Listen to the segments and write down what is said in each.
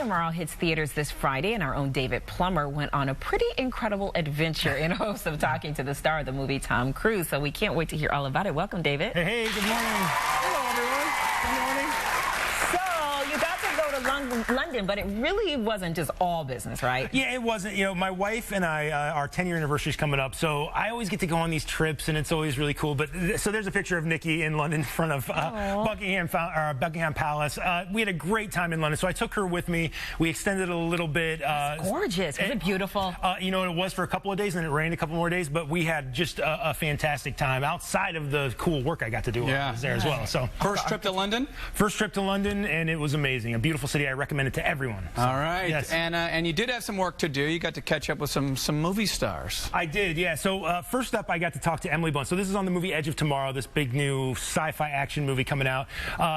Tomorrow hits theaters this Friday, and our own David Plummer went on a pretty incredible adventure in hopes of talking to the star of the movie, Tom Cruise. So we can't wait to hear all about it. Welcome, David. Hey, good morning. Hello, everyone. Good morning. So you got to go to London, but it really wasn't just all business, right? Yeah, it wasn't. You know, my wife and I, our 10-year anniversary is coming up, so I always get to go on these trips, and it's always really cool. But so there's a picture of Nikki in London in front of Buckingham Palace. We had a great time in London, so I took her with me. We extended it a little bit. It's gorgeous. Was it beautiful? You know, it was for a couple of days, and it rained a couple more days, but we had just a fantastic time outside of the cool work I got to do while I was there as well. So first trip to London? First trip to London, and it was amazing. A beautiful city. I recommend it to everyone. So, all right. yes. And you did have some work to do. You got to catch up with some movie stars. I did, yeah. So first up, I got to talk to Emily Blunt. So this is on the movie Edge of Tomorrow, this big new sci-fi action movie coming out.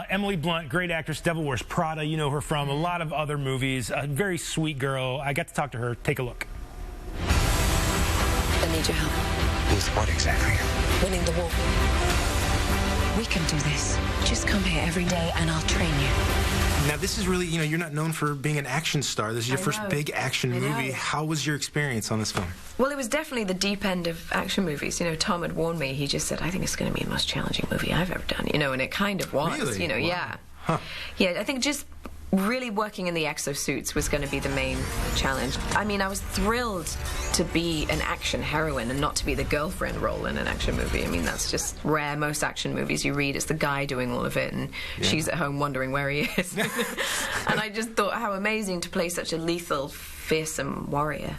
Emily Blunt, great actress, Devil Wears Prada, you know her from a lot of other movies. A very sweet girl. I got to talk to her. Take a look. I need your help. With what exactly? Winning the war. We can do this. Just come here every day and I'll train you. Now, this is really, you know, you're not known for being an action star. This is your first big action movie. How was your experience on this film? Well, it was definitely the deep end of action movies. You know, Tom had warned me. He just said, I think it's going to be the most challenging movie I've ever done. You know, and it kind of was. Really? You know, Wow. yeah. Huh. Yeah, I think just really working in the exosuits was going to be the main challenge. I mean, I was thrilled to be an action heroine and not to be the girlfriend role in an action movie. I mean, that's just rare. Most action movies you read, it's the guy doing all of it, and she's at home wondering where he is. And I just thought how amazing to play such a lethal, fearsome warrior.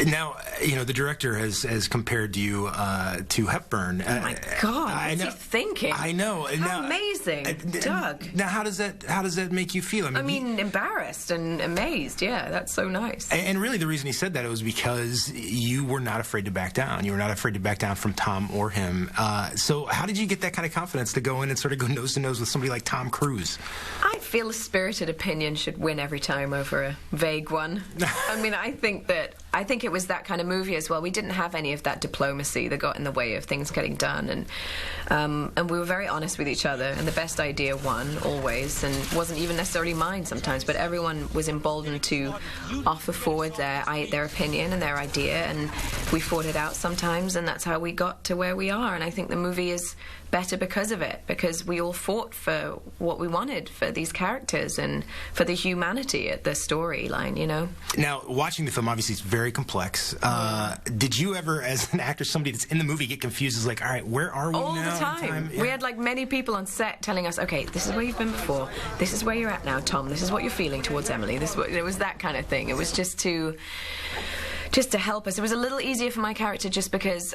Now, you know, the director has compared you to Hepburn. Oh my God, what's he thinking? I know. How amazing, Doug. Now, how does that make you feel? I mean, embarrassed and amazed. Yeah, that's so nice. And really, the reason he said that it was because you were not afraid to back down. You were not afraid to back down from Tom or him. So, how did you get that kind of confidence to go in and sort of go nose to nose with somebody like Tom Cruise? I feel a spirited opinion should win every time over a vague one. I mean, I think it was that kind of movie as well. We didn't have any of that diplomacy that got in the way of things getting done, and we were very honest with each other, and the best idea won always, and wasn't even necessarily mine sometimes, but everyone was emboldened to offer forward their opinion and their idea, and we fought it out sometimes, and that's how we got to where we are. And I think the movie is better because of it, because we all fought for what we wanted for these characters and for the humanity at the storyline, you know. Now, watching the film, obviously it's very complex. Did you ever, as an actor, somebody that's in the movie, get confused as like, all right, where are we now? All the time. Yeah. We had like many people on set telling us, okay, this is where you've been before, this is where you're at now, Tom, this is what you're feeling towards Emily. This is what, it was that kind of thing. It was just to help us. It was a little easier for my character just because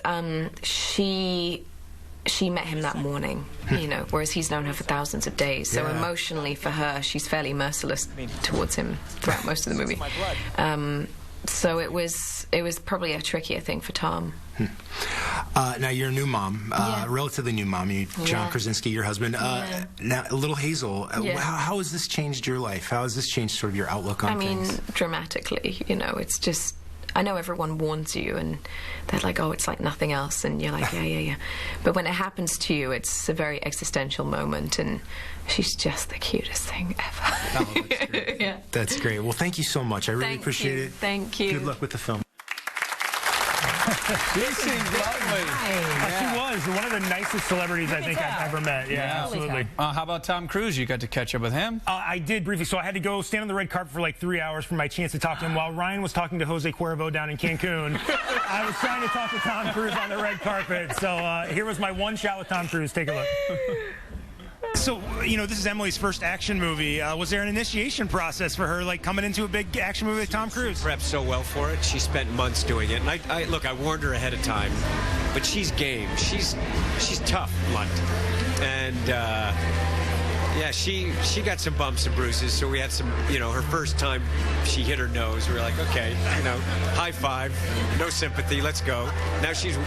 she met him that morning, you know, whereas he's known her for thousands of days. So emotionally for her, she's fairly merciless towards him throughout most of the movie. So it was probably a trickier thing for Tom. Now, you're a new mom, relatively new mom. John Krasinski, your husband. Now, little Hazel, how has this changed your life? How has this changed sort of your outlook on things? I mean, dramatically, you know, it's just... I know everyone warns you, and they're like, oh, it's like nothing else, and you're like, yeah. But when it happens to you, it's a very existential moment, and she's just the cutest thing ever. Oh, that's great. That's great. Well, thank you so much. I really appreciate it. Thank you. Good luck with the film. She seemed lovely. She was one of the nicest celebrities I think I've ever met. Yeah, absolutely. How about Tom Cruise? You got to catch up with him? I did briefly. So I had to go stand on the red carpet for like 3 hours for my chance to talk to him. While Ryan was talking to Jose Cuervo down in Cancun, I was trying to talk to Tom Cruise on the red carpet. So here was my one shot with Tom Cruise. Take a look. So, you know, this is Emily's first action movie. Was there an initiation process for her, like coming into a big action movie with Tom Cruise? Prepped so well for it. She spent months doing it. And I warned her ahead of time, but she's game. She's tough, Blunt. And, yeah, she got some bumps and bruises, so we had some, you know, her first time she hit her nose, we were like, okay, you know, high five, no sympathy, let's go. Now she's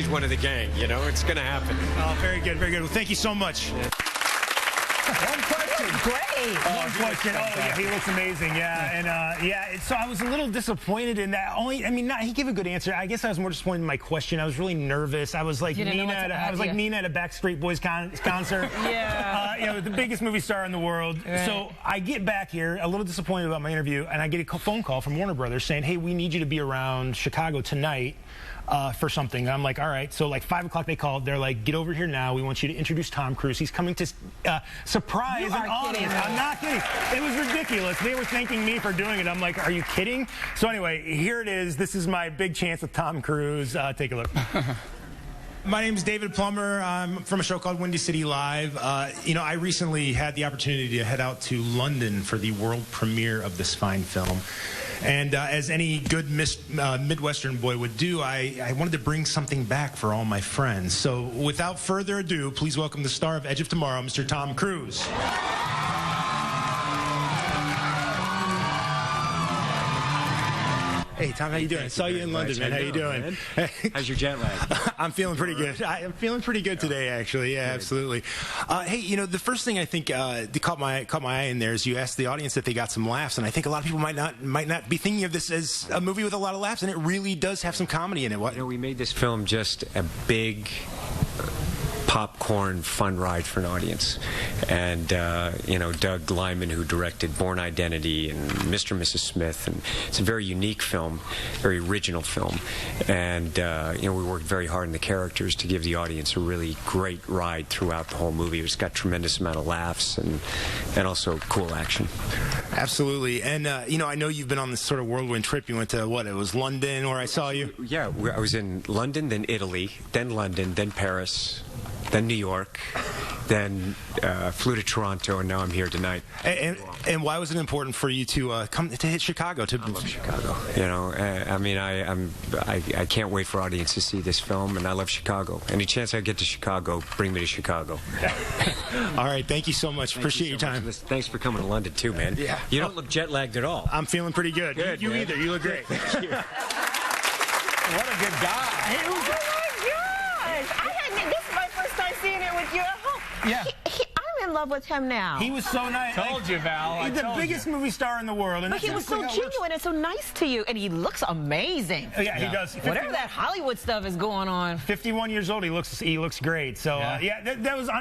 one of the gang, you know, it's going to happen. Oh, very good, very good. Well, thank you so much. One question. Great. No question. Oh, yeah, he looks amazing. Yeah, and so I was a little disappointed in that. He gave a good answer. I guess I was more disappointed in my question. I was really nervous. I was like Nina at a Backstreet Boys concert. Yeah. The biggest movie star in the world. Right. So I get back here a little disappointed about my interview, and I get a phone call from Warner Brothers saying, "Hey, we need you to be around Chicago tonight." For something. I'm like, all right. So like 5 o'clock they called. They're like, get over here now. We want you to introduce Tom Cruise. He's coming to surprise an audience. I'm not kidding. It was ridiculous. They were thanking me for doing it. I'm like, are you kidding? So anyway, here it is. This is my big chance with Tom Cruise. Take a look. My name is David Plummer. I'm from a show called Windy City Live. I recently had the opportunity to head out to London for the world premiere of this fine film. And as any good Midwestern boy would do, I wanted to bring something back for all my friends. So without further ado, please welcome the star of Edge of Tomorrow, Mr. Tom Cruise. Hey, Tom, how you doing? I saw you in London, man. How you doing? How's your jet lag? I'm feeling pretty good. I'm feeling pretty good today, actually. Yeah, absolutely. Hey, the first thing I think caught my eye in there is you asked the audience if they got some laughs, and I think a lot of people might not be thinking of this as a movie with a lot of laughs, and it really does have some comedy in it. What? We made this film just a big popcorn fun ride for an audience. And, Doug Liman, who directed Born Identity and Mr. and Mrs. Smith, and it's a very unique film, very original film. And, we worked very hard on the characters to give the audience a really great ride throughout the whole movie. It's got tremendous amount of laughs and also cool action. Absolutely. And, I know you've been on this sort of whirlwind trip. You went to, it was London where I saw you? Yeah, I was in London, then Italy, then London, then Paris, then New York, then flew to Toronto, and now I'm here tonight. And why was it important for you to come to hit Chicago? I love Chicago. I can't wait for audience to see this film, and I love Chicago. Any chance I get to Chicago, bring me to Chicago. All right, thank you so much. Appreciate your time. Thanks for coming to London too, man. Yeah. You don't look jet lagged at all. I'm feeling pretty good. Good, you either. You look great. Thank you. What a good guy. Oh my gosh! This is my first time seeing it with you at home. Yeah. I'm in love with him now. He was so nice. Told you, Val. He's the biggest movie star in the world. But he was so genuine and so nice to you, and he looks amazing. Yeah, he does. Whatever that Hollywood stuff is going on. 51 years old, he looks great. So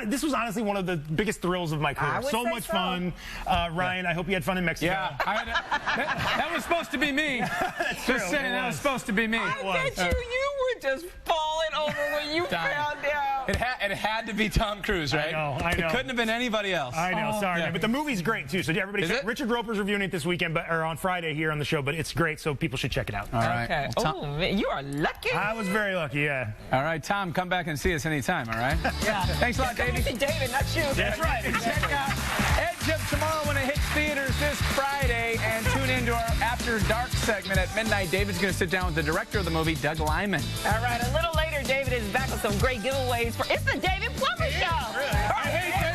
this was honestly one of the biggest thrills of my career. So much fun. Ryan, I hope you had fun in Mexico. Yeah, that was supposed to be me. That's just saying, that was supposed to be me. I bet you were just falling over when you found out. It had to be Tom Cruise, right? I know. It couldn't have been anybody else. I know, sorry. Yeah. But the movie's great, too. So everybody, Richard Roper's reviewing it this weekend, or on Friday here on the show, but it's great, so people should check it out. All right. Okay. Oh, man, you are lucky. I was very lucky, yeah. All right, Tom, come back and see us anytime, all right? Yeah. Thanks a lot, David. David, not you. That's right. Check out Edge of Tomorrow when it hits theaters this Friday, and tune into our After Dark segment at midnight. David's going to sit down with the director of the movie, Doug Liman. All right, a little later, David is back with some great giveaways for It's the David Plummer Show. Really? I hate David.